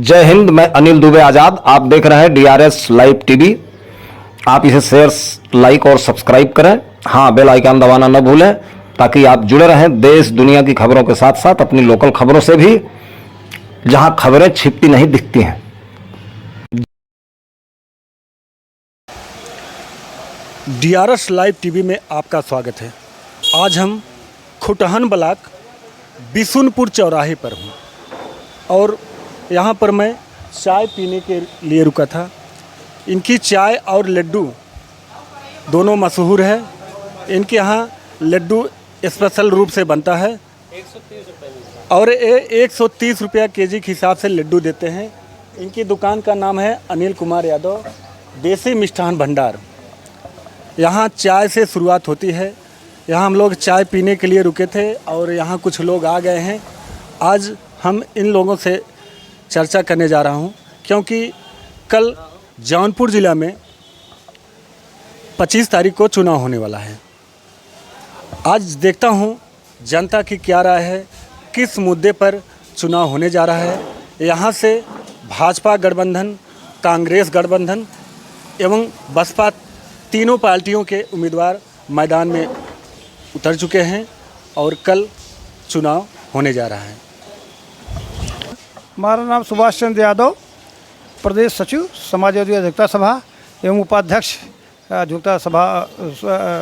जय हिंद। मैं अनिल दुबे आजाद। आप देख रहे हैं डीआरएस लाइव टीवी। आप इसे शेयर, लाइक और सब्सक्राइब करें। हाँ, बेल आइकन दबाना न भूलें ताकि आप जुड़े रहें देश दुनिया की खबरों के साथ साथ अपनी लोकल खबरों से भी, जहां खबरें छिपती नहीं दिखती हैं। डीआरएस लाइव टीवी में आपका स्वागत है। आज हम खुटहन ब्लॉक बिशुनपुर चौराहे पर हूँ और यहाँ पर मैं चाय पीने के लिए रुका था। इनकी चाय और लड्डू दोनों मशहूर है। इनके यहाँ लड्डू स्पेशल रूप से बनता है 130 रुपये और 130 रुपया केजी के हिसाब से लड्डू देते हैं। इनकी दुकान का नाम है अनिल कुमार यादव देसी मिष्ठान भंडार। यहाँ चाय से शुरुआत होती है। यहाँ हम लोग चाय पीने के लिए रुके थे और यहाँ कुछ लोग आ गए हैं। आज हम इन लोगों से चर्चा करने जा रहा हूँ क्योंकि कल जौनपुर ज़िला में 25 तारीख को चुनाव होने वाला है। आज देखता हूँ जनता की क्या राय है, किस मुद्दे पर चुनाव होने जा रहा है। यहाँ से भाजपा गठबंधन, कांग्रेस गठबंधन एवं बसपा तीनों पार्टियों के उम्मीदवार मैदान में उतर चुके हैं और कल चुनाव होने जा रहा है। हमारा नाम सुभाष चंद्र यादव, प्रदेश सचिव समाजवादी अधिवक्ता सभा एवं उपाध्यक्ष अधिवक्ता सभा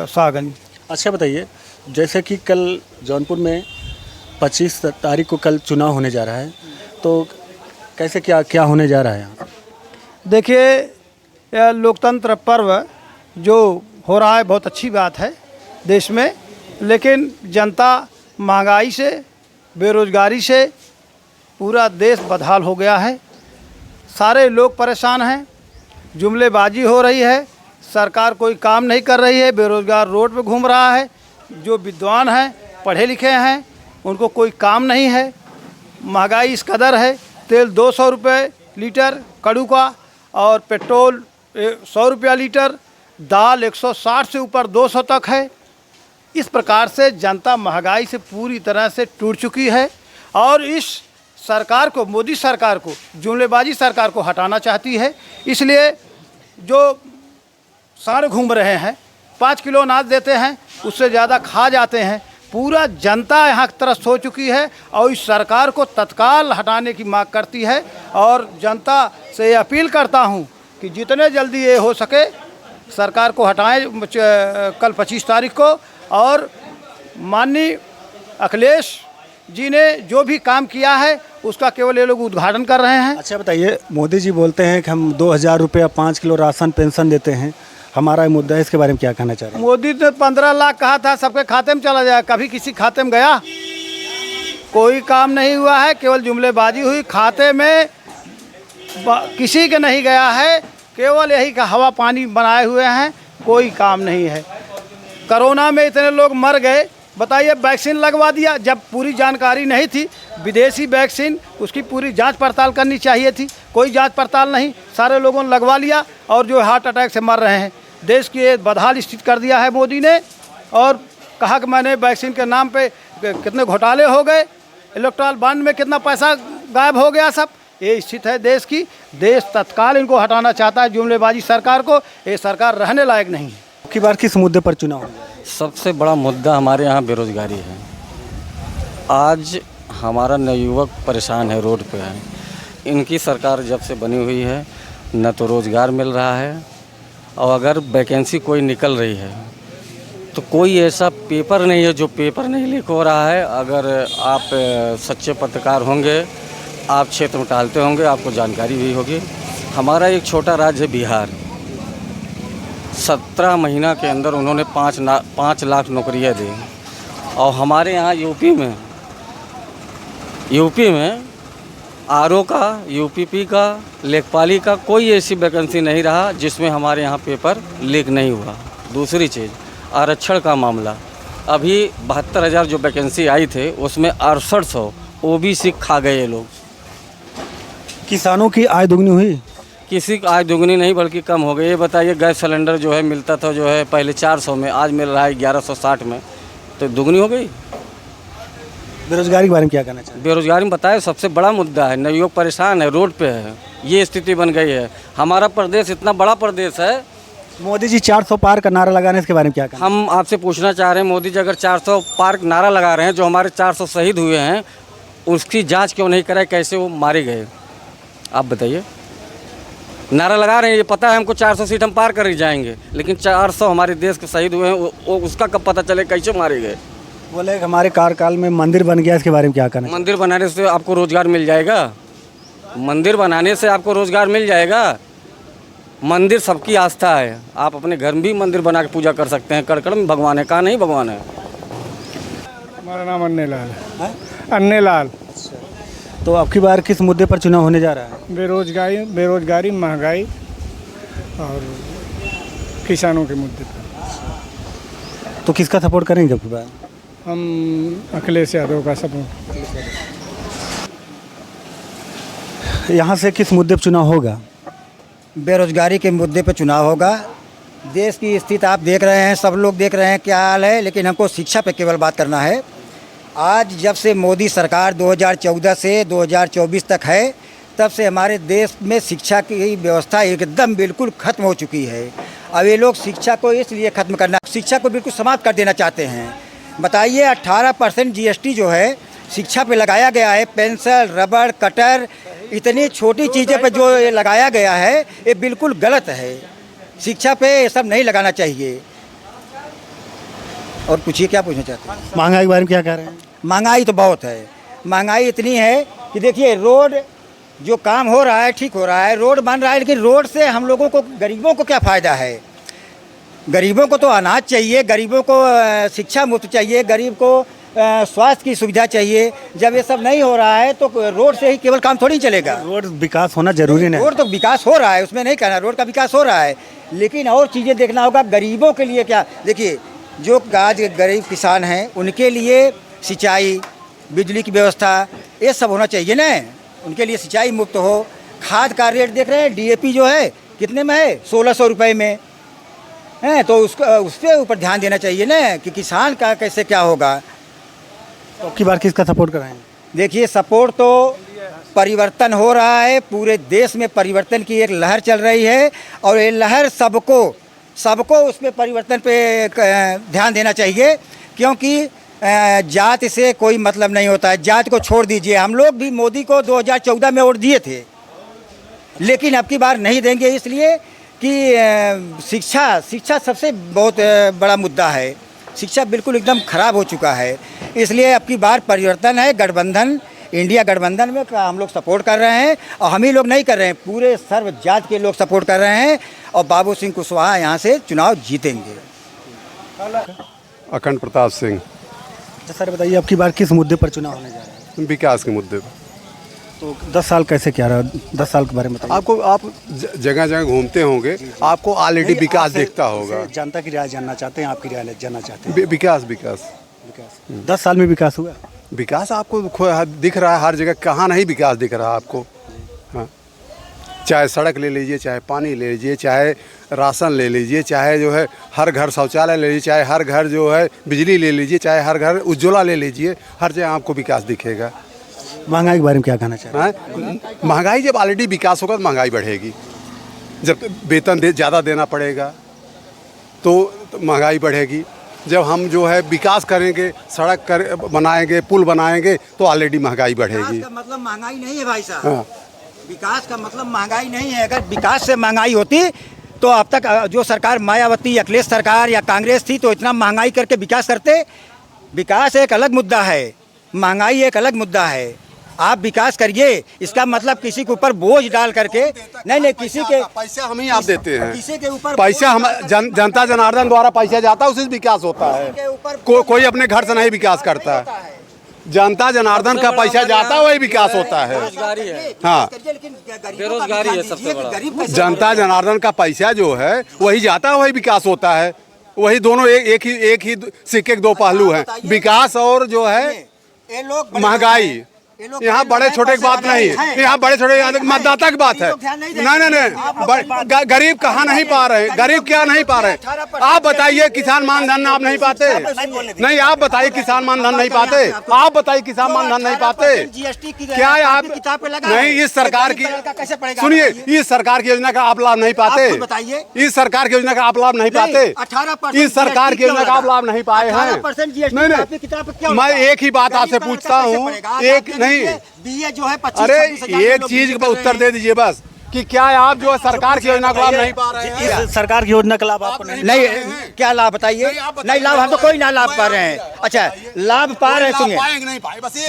शाहगंज। अच्छा बताइए, जैसे कि कल जौनपुर में 25 तारीख को कल चुनाव होने जा रहा है, तो कैसे क्या होने जा रहा है यहाँ? देखिए, यह लोकतंत्र पर्व जो हो रहा है बहुत अच्छी बात है देश में, लेकिन जनता महंगाई से, बेरोजगारी से पूरा देश बदहाल हो गया है। सारे लोग परेशान हैं, जुमलेबाजी हो रही है, सरकार कोई काम नहीं कर रही है, बेरोजगार रोड पे घूम रहा है। जो विद्वान हैं, पढ़े लिखे हैं, उनको कोई काम नहीं है। महंगाई इस कदर है, तेल 200 रुपये लीटर कड़ू का और पेट्रोल 100 रुपया लीटर, दाल 160 से ऊपर 200 तक है। इस प्रकार से जनता महंगाई से पूरी तरह से टूट चुकी है और इस सरकार को, मोदी सरकार को, जुमलेबाजी सरकार को हटाना चाहती है। इसलिए जो साढ़ घूम रहे हैं, 5 किलो अनाज देते हैं, उससे ज़्यादा खा जाते हैं। पूरा जनता यहाँ त्रस्त हो चुकी है और इस सरकार को तत्काल हटाने की मांग करती है। और जनता से अपील करता हूँ कि जितने जल्दी ये हो सके सरकार को हटाएं कल 25 तारीख को। और माननीय अखिलेश जी ने जो भी काम किया है उसका केवल ये लोग उद्घाटन कर रहे हैं। अच्छा बताइए, मोदी जी बोलते हैं कि हम 2000 रुपया 5 किलो राशन पेंशन देते हैं, हमारा मुद्दा है, इसके बारे में क्या कहना चाह रहे हैं? मोदी ने 15 लाख कहा था सबके खाते में चला जाए, कभी किसी खाते में गया? कोई काम नहीं हुआ है, केवल जुमलेबाजी हुई। खाते में किसी के नहीं गया है, केवल यही का हवा पानी बनाए हुए हैं, कोई काम नहीं है। कोरोना में इतने लोग मर गए, बताइए, वैक्सीन लगवा दिया जब पूरी जानकारी नहीं थी। विदेशी वैक्सीन, उसकी पूरी जांच पड़ताल करनी चाहिए थी, कोई जांच पड़ताल नहीं, सारे लोगों ने लगवा लिया और जो हार्ट अटैक से मर रहे हैं। देश की ये बदहाल स्थिति कर दिया है मोदी ने और कहा कि मैंने वैक्सीन के नाम पे कितने घोटाले हो गए, इलेक्ट्रल बॉन्ड में कितना पैसा गायब हो गया। सब ये स्थिति है देश की। देश तत्काल इनको हटाना चाहता है, जुमलेबाजी सरकार को। ये सरकार रहने लायक नहीं है। की बार किस मुद्दे पर चुनाव हो? सबसे बड़ा मुद्दा हमारे यहाँ बेरोज़गारी है। आज हमारा नवयुवक परेशान है, रोड पे है। इनकी सरकार जब से बनी हुई है न तो रोज़गार मिल रहा है और अगर वैकेंसी कोई निकल रही है तो कोई ऐसा पेपर नहीं है जो पेपर नहीं लीक हो रहा है। अगर आप सच्चे पत्रकार होंगे, आप क्षेत्र में टहलते होंगे, आपको जानकारी भी होगी। हमारा एक छोटा राज्य है बिहार, 17 महीना के अंदर उन्होंने 5 लाख नौकरियां दी और हमारे यहाँ यूपी में आरओ का, यूपीपी का, लेखपाली का कोई ऐसी वैकेंसी नहीं रहा जिसमें हमारे यहाँ पेपर लीक नहीं हुआ। दूसरी चीज़, आरक्षण का मामला, अभी 72,000 जो वैकेंसी आई थे उसमें 6800 ओबीसी खा गए ये लोग। किसानों की आय दुगनी हुई? किसी की आय दुगनी नहीं बल्कि कम हो गई। ये बताइए, गैस सिलेंडर जो है मिलता था जो है पहले 400 में, आज मिल रहा है 1160 में, तो दुगनी हो गई। बेरोजगारी के बारे में क्या कहना चाहिए? बेरोजगारी में बताए सबसे बड़ा मुद्दा है, नवयुवक परेशान है, रोड पे है, ये स्थिति बन गई है। हमारा प्रदेश इतना बड़ा प्रदेश है। मोदी जी 400 पार का नारा लगाने इसके बारे में क्या कहना? हम आपसे पूछना चाह रहे हैं, मोदी जी अगर 400 पार नारा लगा रहे हैं, जो हमारे 400 शहीद हुए हैं उसकी जांच क्यों नहीं कराए, कैसे वो मारे गए, आप बताइए। नारा लगा रहे हैं, ये पता है हमको 400 सीट हम पार कर ही जाएंगे, लेकिन 400 हमारे देश के शहीद हुए हैं, वो उसका कब पता चले कैसे मारे गए। बोले कि हमारे कार्यकाल में मंदिर बन गया, इसके बारे में क्या कहना? मंदिर बनाने से आपको रोजगार मिल जाएगा? मंदिर बनाने से आपको रोजगार मिल जाएगा? मंदिर सबकी आस्था है, आप अपने घर में भी मंदिर बना के पूजा कर सकते हैं। कड़कड़ में भगवान है, कहाँ नहीं भगवान है। हमारा नाम अन्ने लाल है। अन्ने लाल। तो अब की बार किस मुद्दे पर चुनाव होने जा रहा है? बेरोजगारी, महंगाई और किसानों के मुद्दे पर। तो किसका सपोर्ट करेंगे अब की बार? हम अखिलेश यादव का सपोर्ट। यहाँ से किस मुद्दे पर चुनाव होगा? बेरोजगारी के मुद्दे पर चुनाव होगा। देश की स्थिति आप देख रहे हैं, सब लोग देख रहे हैं क्या हाल है, लेकिन हमको शिक्षा पे केवल बात करना है। आज जब से मोदी सरकार 2014 से 2024 तक है, तब से हमारे देश में शिक्षा की व्यवस्था एकदम बिल्कुल ख़त्म हो चुकी है। अब ये लोग शिक्षा को इसलिए ख़त्म करना, शिक्षा को बिल्कुल समाप्त कर देना चाहते हैं। बताइए 18% GST जो है शिक्षा पे लगाया गया है, पेंसिल, रबड़, कटर, इतनी छोटी चीज़ें पे जो ये लगाया गया है ये बिल्कुल गलत है। शिक्षा पे ये सब नहीं लगाना चाहिए। और पूछिए क्या पूछना चाहते हैं? महंगाई के बारे में क्या कह रहे हैं? महंगाई तो बहुत है। महंगाई इतनी है कि देखिए रोड जो काम हो रहा है ठीक हो रहा है, रोड बन रहा है, लेकिन रोड से हम लोगों को, गरीबों को क्या फ़ायदा है? गरीबों को तो अनाज चाहिए, गरीबों को शिक्षा मुफ्त चाहिए, गरीब को स्वास्थ्य की सुविधा चाहिए। जब ये सब नहीं हो रहा है तो रोड से ही केवल काम थोड़ी चलेगा। रोड विकास होना जरूरी नहीं। रोड तो विकास हो रहा है, उसमें नहीं कहना, रोड का विकास हो रहा है, लेकिन और चीज़ें देखना होगा। गरीबों के लिए क्या, देखिए जो आज गरीब किसान हैं उनके लिए सिंचाई, बिजली की व्यवस्था, ये सब होना चाहिए ना। उनके लिए सिंचाई मुफ्त हो। खाद का रेट देख रहे हैं, DAP जो है कितने में है? 1600 रुपये में है। तो उसके ऊपर ध्यान देना चाहिए ना कि किसान का कैसे क्या होगा। तो अब की बार किसका सपोर्ट कराएंगे? देखिए सपोर्ट तो परिवर्तन हो रहा है, पूरे देश में परिवर्तन की एक लहर चल रही है और ये लहर सबको उसमें परिवर्तन पे ध्यान देना चाहिए, क्योंकि जात से कोई मतलब नहीं होता है। जात को छोड़ दीजिए, हम लोग भी मोदी को 2014 में वोट दिए थे, लेकिन अब की बार नहीं देंगे, इसलिए कि शिक्षा सबसे बहुत बड़ा मुद्दा है। शिक्षा बिल्कुल एकदम ख़राब हो चुका है, इसलिए अब की बार परिवर्तन है। गठबंधन, इंडिया गठबंधन में हम लोग सपोर्ट कर रहे हैं, और हम ही लोग नहीं कर रहे हैं, पूरे सर्व जात के लोग सपोर्ट कर रहे हैं, और बाबू सिंह कुशवाहा यहाँ से चुनाव जीतेंगे। अखंड प्रताप सिंह। तो सर बताइए अब की बार किस मुद्दे पर चुनाव होने जा रहा है? विकास के मुद्दे पर। तो 10 साल कैसे क्या रहा? 10 साल के बारे में बताइए। आप जगह जगह घूमते होंगे, आपको ऑलरेडी विकास दिखता होगा। जनता की राय जानना चाहते हैं, आपकी राय जानना चाहते हैं। विकास 10 साल में विकास हुआ? विकास आपको दिख रहा है हर जगह, कहाँ नहीं विकास दिख रहा है आपको। हाँ, चाहे सड़क ले लीजिए, चाहे पानी ले लीजिए, चाहे राशन ले लीजिए, चाहे जो है हर घर शौचालय ले लीजिए, चाहे हर घर जो है बिजली ले लीजिए, चाहे हर घर उज्ज्वला ले लीजिए, हर जगह आपको विकास दिखेगा। महंगाई के बारे में क्या कहना चाहते हैं? महंगाई जब ऑलरेडी विकास होगा तो महंगाई बढ़ेगी। जब वेतन ज़्यादा देना पड़ेगा तो महंगाई बढ़ेगी। जब हम जो है विकास करेंगे, सड़क बनाएंगे, पुल बनाएंगे, तो ऑलरेडी महंगाई बढ़ेगी। विकास का मतलब महंगाई नहीं है भाई साहब। हाँ। विकास का मतलब महंगाई नहीं है। अगर विकास से महंगाई होती तो अब तक जो सरकार मायावती, अखिलेश सरकार या कांग्रेस थी, तो इतना महंगाई करके विकास करते। विकास एक अलग मुद्दा है, महंगाई एक अलग मुद्दा है। आप विकास करिए, इसका मतलब किसी के ऊपर बोझ डाल करके नहीं, किसी के पैसा हम ही आप देते हैं, किसी के ऊपर पैसा हम जनता जनार्दन द्वारा पैसा जाता है, उससे विकास होता है। कोई अपने घर से नहीं विकास करता है, जनता जनार्दन का पैसा जाता है, वही विकास होता है। बेरोजगारी है। हाँ, बेरोजगारी है सबसे बड़ा। जनता जनार्दन का पैसा जो है वही जाता है, वही विकास होता है। वही दोनों एक ही सिक्के के दो पहलू हैं, विकास और जो है ये लोग महंगाई। यहाँ बड़े छोटे की बात नहीं है, यहाँ बड़े छोटे मतदाता की बात है। नहीं, गरीब कहाँ नहीं पा रहे, गरीब क्या नहीं पा रहे। आप बताइए किसान मानधन आप नहीं पाते, नहीं आप बताइए किसान मानधन नहीं पाते, आप बताइए किसान मानधन नहीं पाते, क्या आप नहीं इस सरकार की सुनिए, इस सरकार की योजना का आप लाभ नहीं पाते, इस सरकार की योजना का आप लाभ नहीं पाते, इस सरकार की योजना का आप लाभ नहीं पाए हैं। नहीं, मैं एक ही बात आपसे पूछता हूँ, एक नहीं जो है अरे एक चीज का उत्तर दे दीजिए बस कि क्या आप जो है सरकार की योजना का लाभ नहीं पा रहे हैं? इस सरकार की योजना का लाभ आपको नहीं क्या लाभ बताइए? नहीं लाभ हम तो कोई ना लाभ पा रहे हैं। अच्छा लाभ पा रहे हैं, सुनिए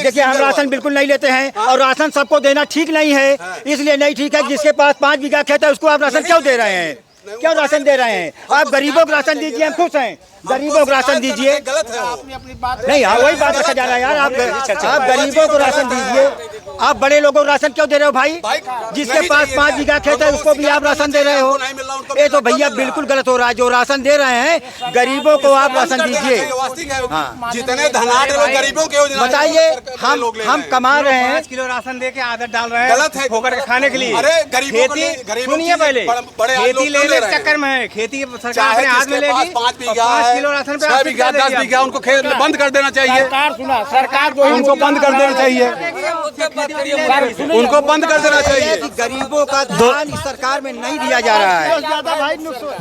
देखिए हम राशन बिल्कुल नहीं लेते हैं और राशन सबको देना ठीक नहीं है, इसलिए नहीं ठीक है। जिसके पास 5 बीघा खेत है उसको आप राशन क्यों दे रहे हैं? क्यों राशन दे रहे हैं? आप गरीबों को राशन दीजिए, हम खुश हैं। गरीबों को राशन दीजिए, नहीं हाँ वही बात रखा जा रहा है यार। आप गरीबों को राशन दीजिए, आप बड़े लोगों को राशन क्यों दे रहे हो भाई? जिसके पास 5 बीघा खेत है उसको भी आप राशन दे रहे हो, ये तो भैया बिल्कुल गलत हो रहा है। जो राशन दे रहे हैं गरीबों को आप राशन दीजिए। हाँ जितने धनाढ़ लोग गरीबों के बताइए, हम कमा रहे हैं 5 किलो राशन दे के आदत डाल रहे हैं गलत है होकर खाने के लिए। अरे खेती सुनिए पहले, खेती लेने के चक्कर में है, खेती सरकार अपने हाथ में लेगी। 5 किलो राशन पे 6 बीघा 10 बीघा उनको खेत बंद कर देना चाहिए। सरकार जो उनको बंद कर देना चाहिए, उनको बंद कर देना चाहिए। गरीबों का ध्यान इस सरकार में नहीं दिया जा रहा है।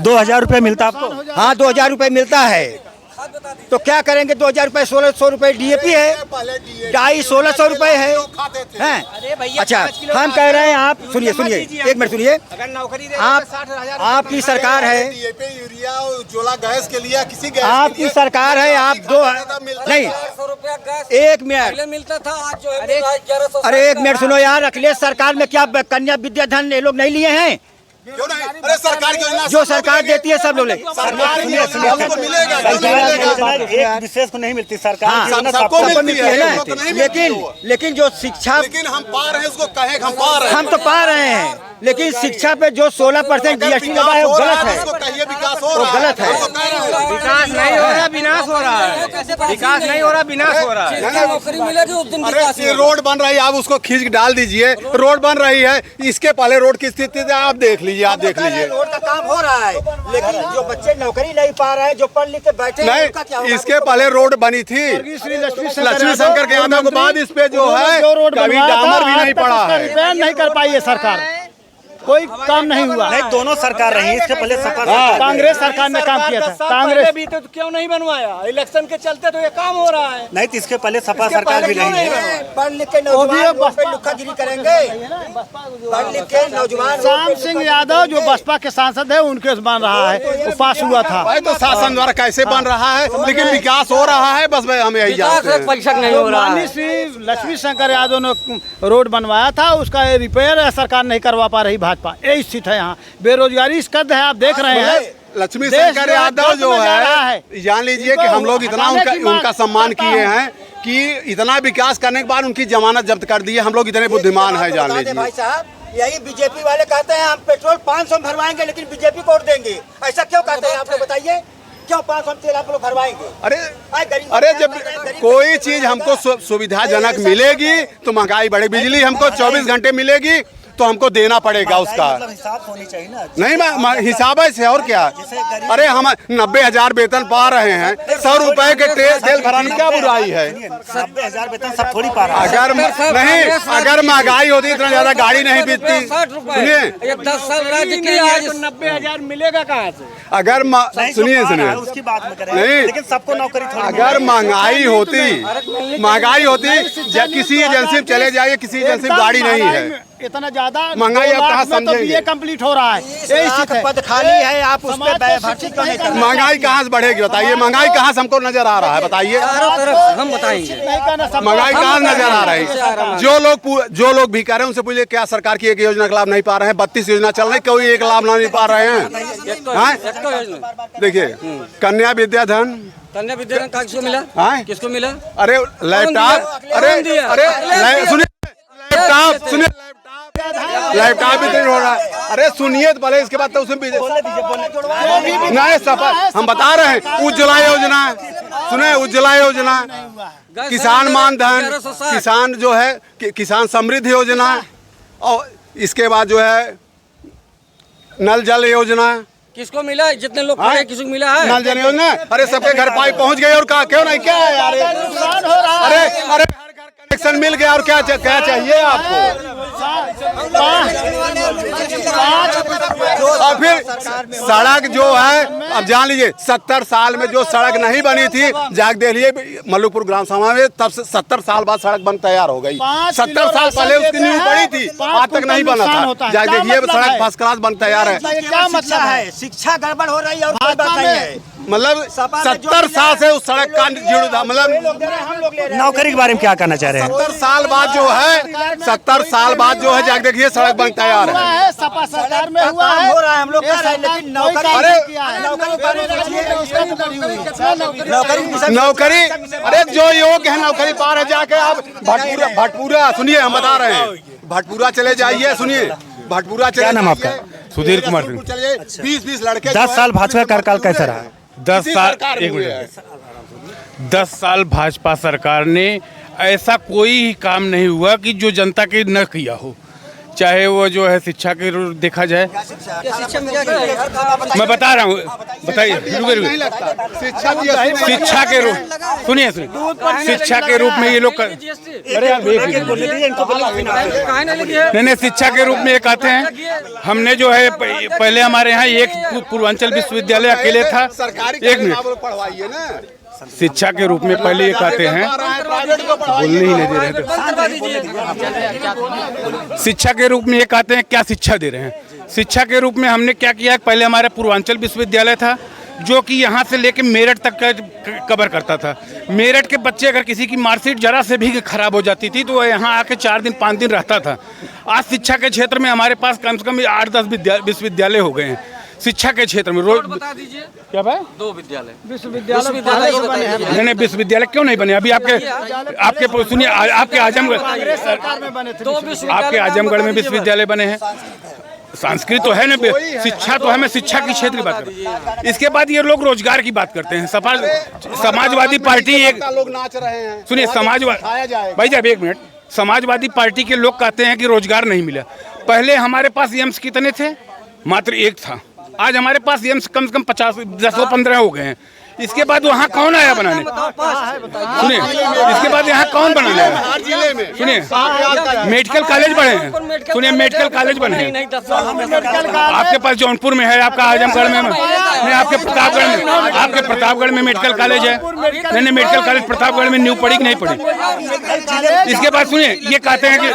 2000 रुपये मिलता आपको? हाँ 2000 रुपये मिलता है, तो क्या करेंगे? 2000 रुपये 1600 रुपये DAP है, 250-1600 रुपये है। अच्छा हम कह रहे हैं, आप सुनिए एक मिनट सुनिए, आपकी सरकार है, गैस के लिए किसी आपकी सरकार है, आप दो नहीं एक मिनट मिलता था आज जो है अरे एक मिनट सुनो यार, अखिलेश सरकार में क्या कन्या विद्या धन ये लोग नहीं लिए हैं? क्यों नहीं? अरे सरकार की जो सरकार देती है सब लोग ले। एक विशेष को नहीं मिलती सरकार हाँ, की योजना सबको मिलती है ना, लेकिन जो शिक्षा, लेकिन हम पा रहे हैं उसको कहे हम पा रहे हैं, हम तो पा रहे हैं, लेकिन शिक्षा पे जो 16% GST लगा है वो गलत है, विकास हो वो गलत है। विकास नहीं हो रहा, विनाश हो रहा है। विकास नहीं हो रहा, विनाश हो रहा है। नौकरी मिलेगी उस दिन विकास अरे रोड बन रही है, आप उसको खींच डाल दीजिए। रोड बन रही है, इसके पहले रोड की स्थिति आप देख लीजिए, आप देख लीजिए। रोड का काम हो रहा है, लेकिन जो बच्चे नौकरी नहीं पा रहे हैं, जो पढ़ लिख के बैठे हैं, उनका क्या होगा? इसके पहले रोड बनी थी लक्ष्मी शंकर के यादव के बाद, इस पे जो है कभी डामर भी नहीं पड़ा है। नहीं कर पाई है सरकार, कोई काम नहीं हुआ। नहीं दोनों सरकार रही, इसके पहले सपा कांग्रेस सरकार ने काम किया था। कांग्रेस भी तो क्यों नहीं बनवाया? इलेक्शन के चलते तो ये काम हो रहा है। नहीं तो इसके पहले सपा सरकार भी रही है। पढ़ लिख के नौजवान पे लुक्कागिरी करेंगे, पढ़ लिख के नौजवान। श्याम सिंह यादव जो बसपा के सांसद है उनके बन रहा है, वो पास हुआ था। भाई तो शासन द्वारा कैसे बन रहा है, लेकिन विकास हो रहा है, बस हम यही जानते हैं। परीक्षक नहीं हो रहा है। माननीय श्री लक्ष्मी शंकर यादव ने रोड बनवाया था, उसका रिपेयर सरकार नहीं करवा पा रही भाजपा, यही स्थिति है। यहाँ बेरोजगारी इस कद है, आप देख रहे हैं। लक्ष्मी शंकर यादव जो है, जान लीजिए कि हम लोग इतना उनका सम्मान किए हैं कि इतना विकास करने के बाद उनकी जमानत जब्त कर दी है। हम लोग इतने बुद्धिमान हैं, जान लीजिए। भाई साहब यही बीजेपी वाले कहते हैं हम पेट्रोल 500 में भरवाएंगे लेकिन बीजेपी को वोट देंगे, ऐसा क्यों कहते हैं? आप लोग बताइए क्यों 500 तेल आप लोग भरवाएंगे? अरे जब कोई चीज हमको सुविधाजनक मिलेगी तो महंगाई बढ़े। बिजली हमको 24 घंटे मिलेगी तो हमको देना पड़ेगा उसका, हिसाब होनी चाहिए ना। नहीं हिसाब है और क्या? अरे हम 90,000 वेतन पा रहे हैं, 100 रुपए के तेल भराने में क्या बुराई है? 90,000 वेतन सब थोड़ी पा रहा है। अगर महंगाई होती इतना ज्यादा गाड़ी नहीं बिकती। सुनिए 10 साल राज्य की आज 90,000 मिलेगा कहाँ से? अगर सुनिए उसकी बात में करें, नहीं, लेकिन सबको नौकरी थोड़ी। अगर महंगाई होती किसी एजेंसी में चले जाइए, किसी एजेंसी में गाड़ी नहीं है, इतना ज्यादा महंगाई अब कहाँ समझेंगे? कंप्लीट हो रहा है, यही पद खाली है, आप उस पे भर्ती क्यों नहीं कर रहे? महंगाई कहाँ से बढ़ेगी बताइए? महंगाई कहाँ से हमको नजर आ रहा है बताइए? चारों तरफ हम बताएंगे महंगाई कहाँ नजर आ रही है? जो लोग भी कह रहे हैं उनसे पूछिए क्या सरकार की एक योजना का लाभ नहीं पा रहे हैं? 32 योजना चल रही, कोई एक लाभ नहीं पा रहे हैं। देखिए कन्या विद्या धन, कन्या विद्याधन का किसको मिला? किसको मिला? अरे लैपटॉप, अरे सुनिए लैपटॉप, लाइफ का वितरण हो रहा है। अरे सुनिए तो भले, इसके बाद तो उसमें नहीं सफर हम बता रहे हैं। उज्ज्वला योजना सुने, उज्ज्वला योजना, किसान मानधन, किसान जो है किसान समृद्धि योजना, और इसके बाद जो है नल जल योजना। किसको मिला है? जितने लोग खड़े हैं, किसको मिला है? नल जल योजना, अरे सबके घर पाइप पहुंच गई और कहा क्यों नहीं, क्या है यार, अरे अरे कनेक्शन मिल गया और क्या चाहिए आपको? और फिर सड़क जो है, अब जान लीजिए 70 साल में जो सड़क नहीं बनी थी, जाग देख लीजिए मल्लुकपुर ग्राम सभा में, तब से 70 साल बाद सड़क बन तैयार हो गई। 70 साल पहले उसकी नींव पड़ी थी, आज तक नहीं बना था। जाग देखिए सड़क फर्स्ट क्लास बन तैयार है। क्या मतलब है? शिक्षा गड़बड़ हो रही है और कोई बात नहीं है। मतलब 70 साल से उस सड़क का जुड़ा, मतलब नौकरी के बारे में क्या कहना चाह रहे हैं? 70 साल बाद जो है, 70 साल बाद जो है, जाके देखिए सड़क बन तैयार है। सपा सरकार में हुआ है, हो रहा है, हम लोग कह रहे हैं, लेकिन नौकरी, अरे जो योग्य है नौकरी पा रहे, जाके आप भटपूरा सुनिए, हम बता रहे हैं, भटपूरा चले जाइए, सुनिए भटपूरा चले। क्या नाम आपका? सुधीर कुमार सिंह। चलिए 20-20 लड़के 10 साल भाजपा कार्यकाल कैसा रहा? 10 साल, एक मिनट, 10 साल भाजपा सरकार ने ऐसा कोई ही काम नहीं हुआ कि जो जनता के न किया हो। चाहे वो जो है शिक्षा के रूप देखा जाए, मैं बता रहा हूँ, बताइए, शिक्षा के रूप, सुनिए शिक्षा के रूप में ये लोग, अरे नहीं, शिक्षा के रूप में ये कहते हैं। हमने जो है पहले हमारे यहाँ एक पूर्वांचल विश्वविद्यालय अकेले था। एक मिनट, पढ़वाइए ना, शिक्षा के रूप में पहले ये कहते हैं, बोलने ही नहीं दे रहे थे। शिक्षा के रूप में ये कहते हैं, क्या शिक्षा दे रहे हैं? शिक्षा के रूप में हमने क्या किया, पहले हमारा पूर्वांचल विश्वविद्यालय था, जो कि यहाँ से लेके मेरठ तक का कवर करता था। मेरठ के बच्चे अगर किसी की मार्कशीट जरा से भी खराब हो जाती थी तो यहाँ आके 4 दिन 5 दिन रहता था। आज शिक्षा के क्षेत्र में हमारे पास कम से कम 8-10 विश्वविद्यालय हो गए हैं। शिक्षा के क्षेत्र में रोज बता दीजिए, क्या भाई? 2 विद्यालय, नहीं विश्वविद्यालय क्यों नहीं बने? अभी आपके सुनिए, आपके आजमगढ़, आपके आजमगढ़ में विश्वविद्यालय बने हैं। संस्कृत तो है ना, शिक्षा तो है, मैं शिक्षा की क्षेत्र की बात कर रहा हूँ। इसके बाद ये लोग रोजगार की बात करते हैं। समाजवादी पार्टी एक, लोग नाच रहे हैं, सुनिए, समाजवादी भाई साहब एक मिनट, समाजवादी पार्टी के लोग कहते हैं कि रोजगार नहीं मिला। पहले हमारे पास एम्स कितने थे? मात्र 1 था। आज हमारे पास एम्स कम से कम 10-15 हो गए हैं। इसके बाद वहाँ कौन आया बनाने? सुनिए, इसके बाद यहाँ कौन बनाने आया? सुनिए, मेडिकल कॉलेज बने हैं। सुनिए, मेडिकल कॉलेज बने हैं आपके पास जौनपुर में है, आपका आजमगढ़ में नहीं, आपके प्रतापगढ़ में मेडिकल कॉलेज है। नहीं, मेडिकल कॉलेज प्रतापगढ़ में न्यू पड़ी कि नहीं पड़ी? इसके बाद सुनिए, ये कहते हैं कि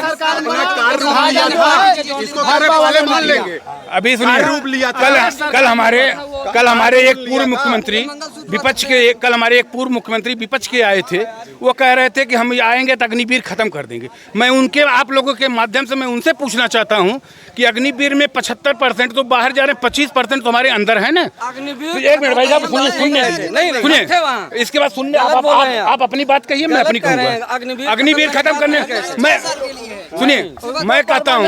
अभी सुनिए, कल हमारे एक पूर्व मुख्यमंत्री विपक्ष के आए थे। वो कह रहे थे कि हम आएंगे तो अग्निवीर खत्म कर देंगे। मैं उनके, आप लोगों के माध्यम से मैं उनसे पूछना चाहता हूं कि अग्निवीर में 75% तो बाहर जा रहे हैं, 25% तो हमारे अंदर है ना। एक मिनट भाई साहब, सुनिए, इसके बाद सुनने, आप अपनी बात कहिए, मैं अपनी कहूँगा। अग्निवीर खत्म करने, मैं सुनिए, मैं कहता हूँ,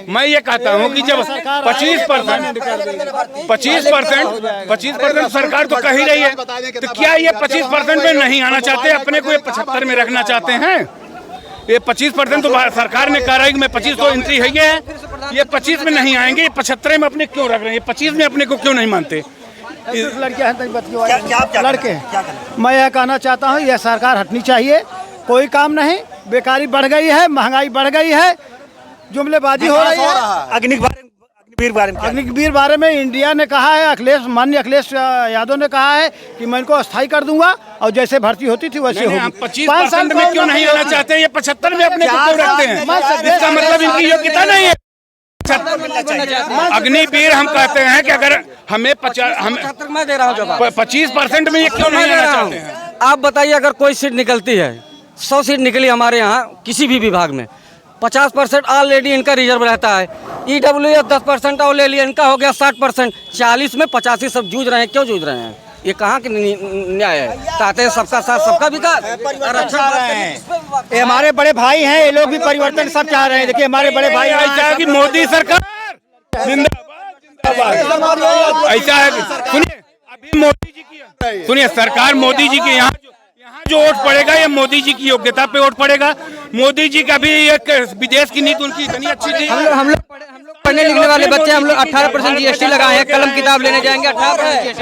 मैं ये कहता हूँ कि जब 25% सरकार तो कह ही रही है, तो क्या ये 25% में नहीं आना चाहते? अपने को ये 75 में रखना चाहते हैं? ये 25% तो सरकार ने कहा है कि मैं 25 तो एंट्री है, ये 25 में नहीं आएंगे, ये 75 में अपने क्यों रख रहे हैं? 25 में अपने को क्यों नहीं मानते? लड़के, मैं यह कहना चाहता हूँ, यह सरकार हटनी चाहिए। कोई काम नहीं, बेकारी बढ़ गई है, महंगाई बढ़ गई है, जुमलेबाजी हो रही है। अग्निवीर बारे में इंडिया ने कहा है, माननीय अखिलेश यादव ने कहा है कि मैं इनको अस्थायी कर दूंगा और जैसे भर्ती होती थी वैसे होगी। 25% में क्यों नहीं आना चाहते? ये 75 में अपने को क्यों रखते हैं? इसका मतलब इनकी योग्यता नहीं है। अग्निवीर हम कहते हैं कि अगर हमें 25% में ये क्यों नहीं आना चाहते हैं? आप बताइए, अगर कोई सीट निकलती है, 100 सीट निकली हमारे यहाँ किसी भी विभाग में, 50% ऑलरेडी इनका रिजर्व रहता है। EWS 10% और ले लिया, इनका हो गया 60%। 40 में 85 सब जूझ रहे हैं। क्यों जूझ रहे हैं? ये कहाँ के न्याय है? चाहते हैं सबका साथ सबका विकास और अच्छा ये हमारे बड़े भाई हैं, ये लोग भी परिवर्तन सब चाह रहे हैं। देखिए हमारे बड़े भाई ऐसा है कि मोदी सरकार जिंदाबाद ऐसा है। सुनिए अभी मोदी जी की, सुनिए सरकार मोदी जी के यहाँ जो वोट पड़ेगा ये मोदी जी की योग्यता पे वोट पड़ेगा। मोदी जी का भी एक विदेश की नीति उनकी इतनी अच्छी थी। हम लोग पढ़ने लिखने वाले बच्चे, हम लोग 18% GST लगाए हैं। कलम किताब लेने जाएंगे 18%।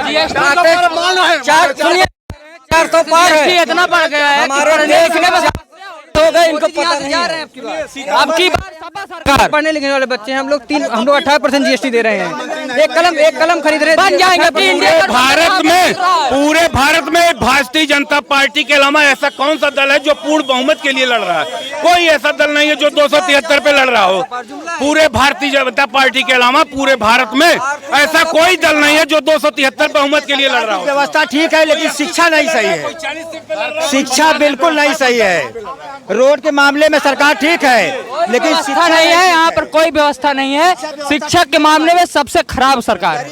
सुनिए 400 पार है, इतना बढ़ गया है हमारे देखने में हो गए, इनको पता नहीं है। अब की बार सरकार पढ़ने लिखने वाले बच्चे हैं, हम लोग 18% GST दे रहे हैं। एक कलम खरीद रहे हैं, बन जाएंगे। पूरे भारत में भारतीय जनता पार्टी के अलावा ऐसा कौन सा दल है जो पूर्ण बहुमत के लिए लड़ रहा है? कोई ऐसा दल नहीं है जो 273 पे लड़ रहा हो। पूरे भारतीय जनता पार्टी के अलावा पूरे भारत में ऐसा कोई दल नहीं है जो 273 बहुमत के लिए लड़ रहा हो। व्यवस्था ठीक है लेकिन शिक्षा नहीं सही है। शिक्षा बिल्कुल नहीं सही है। रोड के मामले में सरकार ठीक है लेकिन शिक्षा नहीं है, यहाँ पर कोई व्यवस्था नहीं है। शिक्षक के मामले में सबसे खराब सरकार है।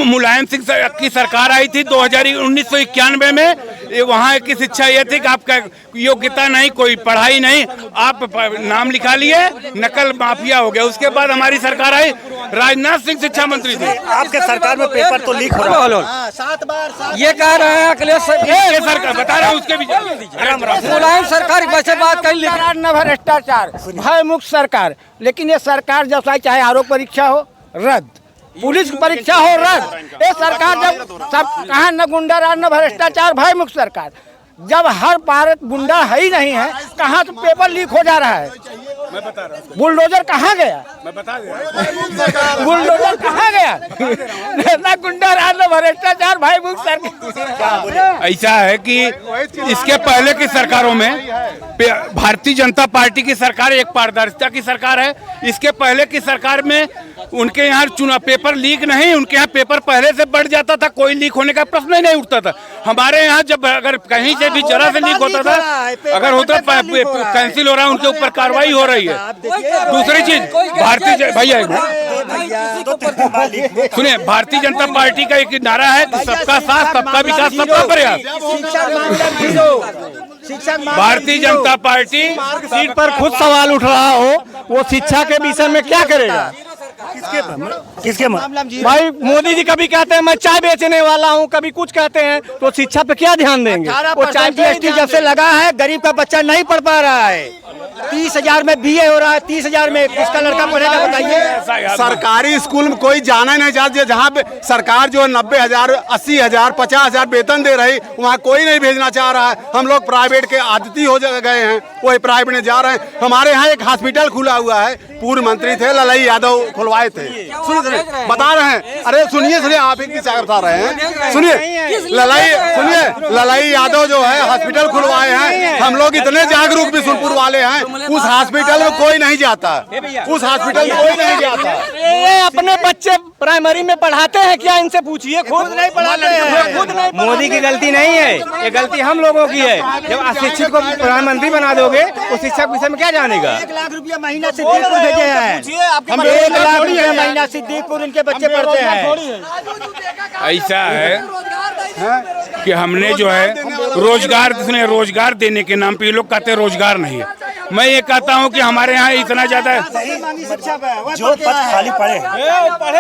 मुलायम सिंह की सरकार आई थी 1991 में। वहाँ की शिक्षा ये थी कि आपका योग्यता नहीं, कोई पढ़ाई नहीं, आप नाम लिखा लिए, नकल माफिया हो गया। उसके बाद हमारी सरकार आई, राजनाथ सिंह शिक्षा मंत्री थे। आपके सरकार में पेपर तो लीक हो रहा है। 7 बार ये कह रहे हैं अखिलेश सरकार बता रहा हूँ उसके भी मुलायम सरकार वैसे बात कर ली। न भ्रष्टाचार, भय मुक्त सरकार। लेकिन ये सरकार जब चाहे आरोप परीक्षा हो रद्द, पुलिस की परीक्षा हो रद्द। ये सरकार जब सब कहाँ न गुंडा राज न भ्रष्टाचार, भय मुक्त सरकार। जब हर भारत गुंडा है ही नहीं है, कहाँ तो पेपर लीक हो जा रहा है। मैं बता रहा हूँ बुलडोजर कहाँ गया? मैं बता दे बुलडोजर कहाँ गया? ना गुंडा राज न भ्रष्टाचार, भय मुक्त सरकार। ऐसा है कि इसके पहले की सरकारों में भारतीय जनता पार्टी की सरकार एक पारदर्शिता की सरकार है। इसके पहले की सरकार में उनके यहाँ चुनाव पेपर लीक नहीं, उनके यहाँ पेपर पहले से बढ़ जाता था, कोई लीक होने का प्रश्न ही नहीं उठता था। हमारे यहाँ जब अगर कहीं से भी जरा से लीक होता था, अगर होता कैंसिल हो रहा है, उनके ऊपर कार्रवाई हो रही है। दूसरी चीज भारतीय भैया सुनिए, भारतीय जनता पार्टी का एक नारा है कि सबका साथ, सबका विकास, सबका प्रयास। भारतीय जनता पार्टी सीट पर खुद सवाल उठ रहा हो, वो शिक्षा के विषय में क्या करेगा? किसके भाई मोदी जी कभी कहते हैं मैं चाय बेचने वाला हूँ, कभी कुछ कहते हैं, तो शिक्षा पे क्या ध्यान देंगे? वो चाय GST जब से लगा है, गरीब का बच्चा नहीं पढ़ पा रहा है। 30,000 में BA हो रहा है, 30,000 में किसका लड़का पढ़ेगा बताइए? सरकारी स्कूल में कोई जाना नहीं चाहते। जहाँ पे सरकार जो 90,000, 80,000, 50,000 वेतन दे रही, वहाँ कोई नहीं भेजना चाह रहा है। हम लोग प्राइवेट के आदती हो गए हैं, वही प्राइवेट में जा रहे हैं। हमारे यहाँ एक हॉस्पिटल खुला हुआ है, पूर्व मंत्री थे ललई यादव खुलवाए थे। सुनिए बता रहे हैं, अरे सुनिए आप एक क्या बता रहे हैं, सुनिए ललई यादव जो है हॉस्पिटल खुलवाए हैं। हम लोग इतने जागरूक बिशुनपुर वाले हैं, उस हॉस्पिटल में कोई नहीं जाता, उस हॉस्पिटल में कोई नहीं जाता। ये अपने बच्चे प्राइमरी में पढ़ाते हैं क्या? इनसे पूछिए, खुद नहीं पढ़ाते हैं। खुद नहीं। मोदी की गलती नहीं है, ये गलती हम लोगों की है। जब अशिक्षित को प्रधानमंत्री बना दोगे तो शिक्षा के विषय में क्या जानेगा? 1 लाख रुपया महीना सिद्दीकपुर भेजे हैं। हम 1 लाख रुपया महीना सिद्दीकपुर इनके बच्चे पढ़ते हैं। ऐसा है कि हमने जो है रोजगार देने के नाम पे ये लोग कहते हैं रोजगार नहीं है। मैं ये कहता हूँ कि हमारे यहाँ इतना ज्यादा जो पद खाली पड़े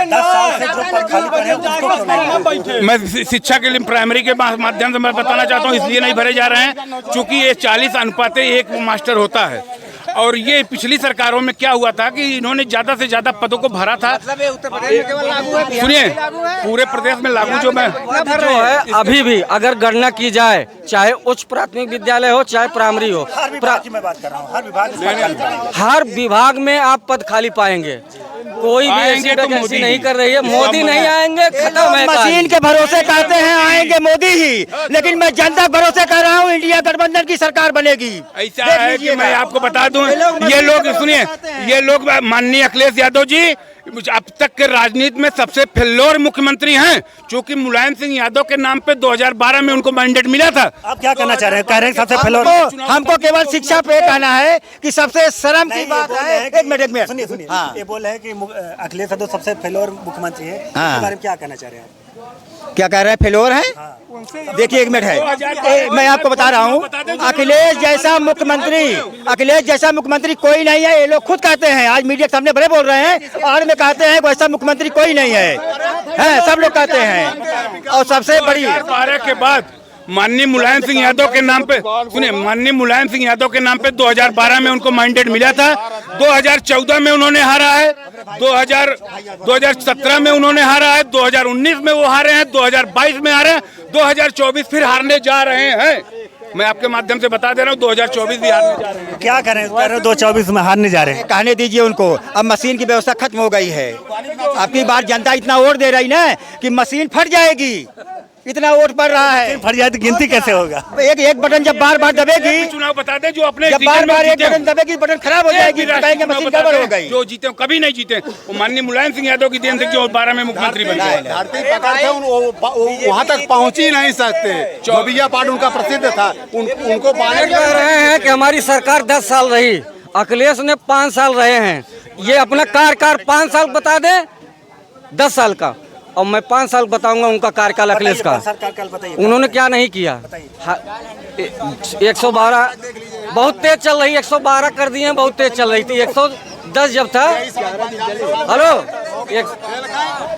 10 साल से जो पद खाली पड़े उसको मैं शिक्षा के लिए प्राइमरी के माध्यम से मैं बताना चाहता हूँ, इसलिए नहीं भरे जा रहे हैं क्योंकि ये 40:1 मास्टर होता है। और ये पिछली सरकारों में क्या हुआ था कि इन्होंने ज्यादा से ज्यादा पदों को भरा था। सुनिए पूरे प्रदेश में लागू जो है अभी भी अगर गणना की जाए, चाहे उच्च प्राथमिक विद्यालय हो चाहे प्राइमरी हो, हर विभाग में आप पद खाली पाएंगे। कोई भी ऐसी वैकेंसी नहीं कर रही है। मोदी नहीं आएंगे, खत्म है। मशीन के भरोसे कहते हैं आएंगे मोदी ही, लेकिन मैं जनता भरोसे कह रहा हूँ इंडिया गठबंधन की सरकार बनेगी। ऐसा है कि मैं आपको बता दूं, ये लोग सुनिए, ये लोग माननीय अखिलेश यादव जी अब तक के राजनीति में सबसे फेल्योर मुख्यमंत्री हैं, क्योंकि मुलायम सिंह यादव के नाम पे 2012 में उनको मैंडेट मिला था। आप क्या कहना चाह रहे हैं? कह रहे हैं सबसे फेल्योर। हमको केवल शिक्षा पे कहना है कि सबसे शर्म की बात है। एक मिनट सुनिए, ये बोल रहे हैं कि अखिलेश यादव सबसे फेल्योर मुख्यमंत्री है, इसके बारे में क्या कहना चाह रहे हैं? क्या कह रहे हैं, फेलोर है? देखिए एक मिनट है, मैं आपको बता रहा हूँ, अखिलेश जैसा मुख्यमंत्री कोई नहीं है। ये लोग खुद कहते हैं, आज मीडिया के सामने बड़े बोल रहे हैं और में कहते हैं वैसा मुख्यमंत्री कोई नहीं है, सब लोग कहते हैं। और सबसे बड़ी 2012 के बाद माननीय मुलायम सिंह यादव के नाम पे, सुनिए, माननीय मुलायम सिंह यादव के नाम पे 2012 में उनको मैंडेट मिला था, 2014 में उन्होंने हारा है, 2017 में उन्होंने हारा है, 2019 में वो हारे हैं, 2022 में हारे हैं, 2024 फिर हारने जा रहे हैं। मैं आपके माध्यम से बता दे रहा हूँ 2024 भी हारने जा रहे हैं। क्या करें, 2024 में हारने जा रहे हैं? कहने दीजिए उनको, अब मशीन की व्यवस्था खत्म हो गई है। अब की बार जनता इतना वोट दे रही ना कि मशीन फट जाएगी, इतना वोट पड़ रहा है। फट जाए तो गिनती कैसे होगा? एक बटन जब बार बार दबेगी, चुनाव बता दे, जो अपने जब बार बार एक बटन दबेगी बटन खराब हो जाएगी, मशीन गड़बड़ हो गई। जो जीते कभी नहीं जीते, वो माननीय मुलायम सिंह यादव की देन से जो 12 में मुख्यमंत्री बन गए। वहाँ तक पहुँच ही नहीं सकते। चौबिया पाठ उनका प्रसिद्ध था, उनको कह रहे हैं कि हमारी सरकार 10 साल रही, अखिलेश ने 5 साल रहे हैं। ये अपना कार्यकाल 5 साल बता दे, 10 साल का, और मैं 5 साल बताऊंगा उनका कार्यकाल अखिलेश का। उन्होंने क्या नहीं किया? 112 बहुत तेज चल रही, 112 कर दिए, बहुत तेज चल रही थी। 110 जब था, हेलो,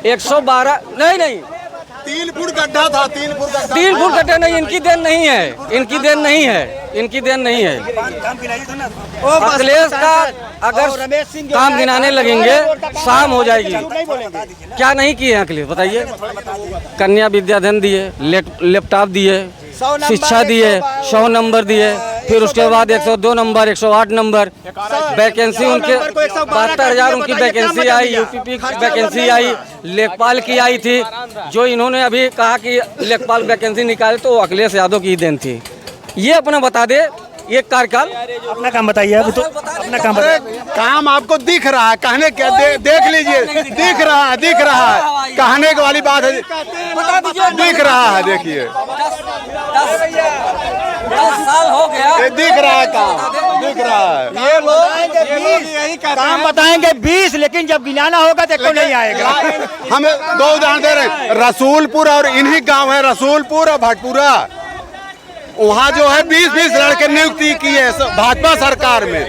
112 नहीं 3 फुट गड्ढा था, 3 फुट गड्ढा नहीं, इनकी देन नहीं है, इनकी देन नहीं है। अखिलेश का अगर काम गिनाने लगेंगे शाम हो जाएगी। क्या नहीं किए अखिलेश बताइए? कन्या विद्याधन दिए, लैपटॉप दिए, शिक्षा दिए, 100 नंबर दिए, फिर उसके बाद 102 नंबर, 108 नंबर, वैकेंसी उनके 72,000 उनकी वैकेंसी आई, यूपी वैकेंसी आई, लेखपाल की आई थी। जो इन्होंने अभी कहा कि लेखपाल वैकेंसी निकाले तो अखिलेश यादव की ही देन थी। ये अपना बता दे, ये कार्यकाल। अपना काम बताइए, अभी तो अपना काम बताइए। काम आपको दिख रहा है, कहने के देख लीजिए, दिख रहा है, कहने की वाली बात है, दिख रहा है, देखिए 10 साल हो गया, दिख रहा है काम, दिख रहा है। ये लोग काम बताएंगे 20, लेकिन जब गिनाना होगा तो कोई नहीं आएगा। हम 2 उदाहरण दे रहे हैं, रसूलपुर और इन्हीं गांव है, रसूलपुर और भटपुरा, वहाँ जो है 20-20 लड़के नियुक्ति की है भाजपा सरकार में,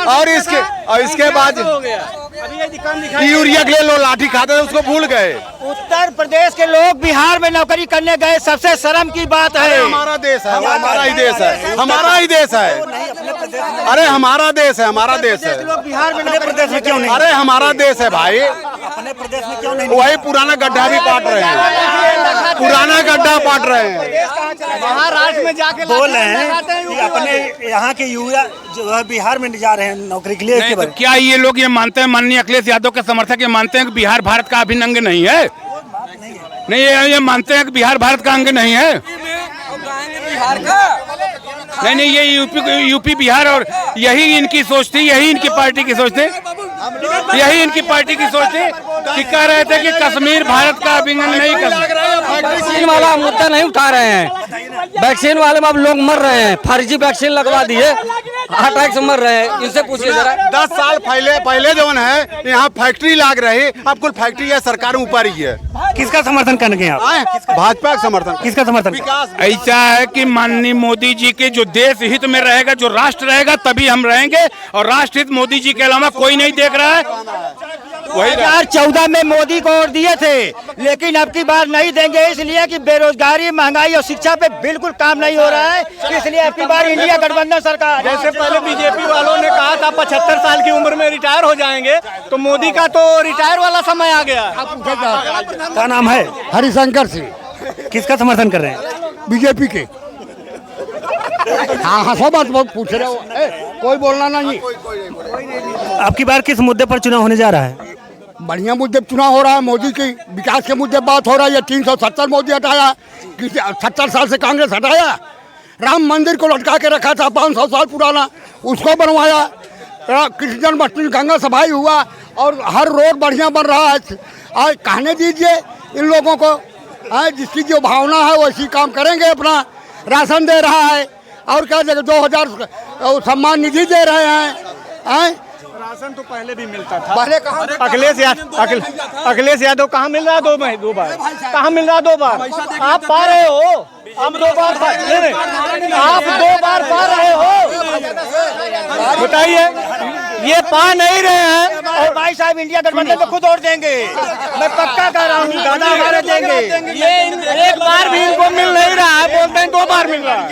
और इसके बाद यूरिया के लिए लोग लाठी खाते थे, उसको भूल गए। उत्तर प्रदेश के लोग बिहार में नौकरी करने गए, सबसे शर्म की बात है। हमारा देश है, हमारा ही देश है, हमारा ही देश है। अरे हमारा देश है, हमारा देश है। लोग बिहार में प्रदेश में क्यों नहीं? अरे हमारा देश है भाई, अपने प्रदेश में क्यों नहीं? वही पुराना गड्ढा भी पाट रहे हैं, पुराना गड्ढा पाट रहे हैं। महाराष्ट्र में जाके बोल रहे हैं कि अपने यहाँ के युवा जो है बिहार में जा रहे हैं नौकरी के लिए। नहीं, तो क्या ये लोग ये मानते हैं, माननीय अखिलेश यादव के समर्थक ये मानते हैं कि बिहार भारत का अभिन्न अंग नहीं है? नहीं, ये मानते हैं कि बिहार भारत का अंग नहीं है? बिहार का नहीं, ये यूपी बिहार, और यही इनकी सोच थी, यही इनकी पार्टी की सोच थी, यही इनकी पार्टी की सोच थी कि कह रहे थे कि कश्मीर भारत का अभिन्न अंग नहीं कर। वैक्सीन वाला मुद्दा नहीं उठा रहे हैं, वैक्सीन वाले में अब लोग मर रहे हैं, फर्जी वैक्सीन लगवा दिए, हार्ट अटैक से मर रहे हैं। इनसे पूछिए जरा, 10 साल पहले जो है यहाँ फैक्ट्री लाग रही, अब कुल फैक्ट्री है सरकार ऊपर ही है। किसका समर्थन करने आप? भाजपा का समर्थन। किसका समर्थन? ऐसा है कि माननीय मोदी जी के जो देश हित में रहेगा, जो राष्ट्र रहेगा तभी हम रहेंगे, और राष्ट्र हित मोदी जी के अलावा कोई नहीं देख रहा है। वही 2014 में मोदी को वोट दिए थे, लेकिन अब की बार नहीं देंगे, इसलिए कि बेरोजगारी, महंगाई और शिक्षा पे बिल्कुल काम नहीं हो रहा है, इसलिए अब की बार इंडिया गठबंधन सरकार। जैसे पहले बीजेपी वालों ने कहा था 75 साल की उम्र में रिटायर हो जाएंगे, तो मोदी का तो रिटायर वाला समय आ गया। क्या नाम है? हरिशंकर सिंह। किसका समर्थन कर रहे हैं? बीजेपी के। हाँ, सब बात बहुत पूछ रहे हो, कोई बोलना नहीं। आपकी बार किस मुद्दे पर चुनाव होने जा रहा है? बढ़िया मुद्दे चुनाव हो रहा है, मोदी की विकास के मुद्दे बात हो रहा है। 370 मोदी हटाया, 70 साल से कांग्रेस हटाया। राम मंदिर को लटका के रखा था 500 साल पुराना, उसको बनवाया। कृष्ण जन्माष्टमी गंगा सफाई हुआ, और हर रोड बढ़िया बन रहा है। और कहने दीजिए इन लोगों को, जिसकी जो भावना है वैसी काम करेंगे। अपना राशन दे रहा है, और क्या जगह 2000 सम्मान निधि दे रहे हैं। राशन तो पहले भी मिलता था। पहले कहाँ अखिलेश यादव कहाँ मिल रहा है? 2 बार कहाँ मिल रहा है? 2 बार आप पा रहे हो? आप 2 बार आप 2 बार पा रहे हो? बताइए, ये पा नहीं रहे हैं। और भाई साहब इंडिया गठबंधन को खुद और देंगे, मैं पक्का कह रहा हूँ, दादा हमारे देंगे। ये एक बार भी इनको मिल नहीं रहा है, बोलते हैं 2 बार मिल रहा है।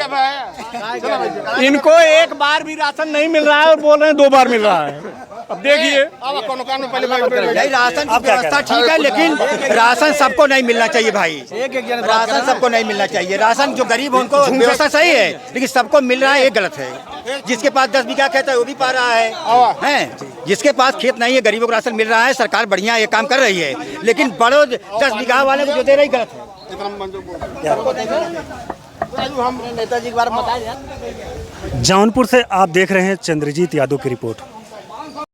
इनको 1 बार भी राशन नहीं मिल रहा है और बोल रहे हैं 2 बार मिल रहा है। अब देखिए, नहीं, राशन की व्यवस्था ठीक है, लेकिन राशन सबको नहीं मिलना चाहिए भाई। राशन सबको नहीं मिलना चाहिए। राशन जो गरीब है उनको व्यवस्था सही है, लेकिन सबको मिल रहा है, ये गलत है। जिसके पास 10 बीघा खेत है वो भी पा रहा है, जिसके पास खेत नहीं है गरीबों को राशन मिल रहा है। सरकार बढ़िया ये काम कर रही है, लेकिन बड़ो 10 बीघा वाले को जो दे रही गलत है। जौनपुर से आप देख रहे हैं चंद्रजीत यादव की रिपोर्ट।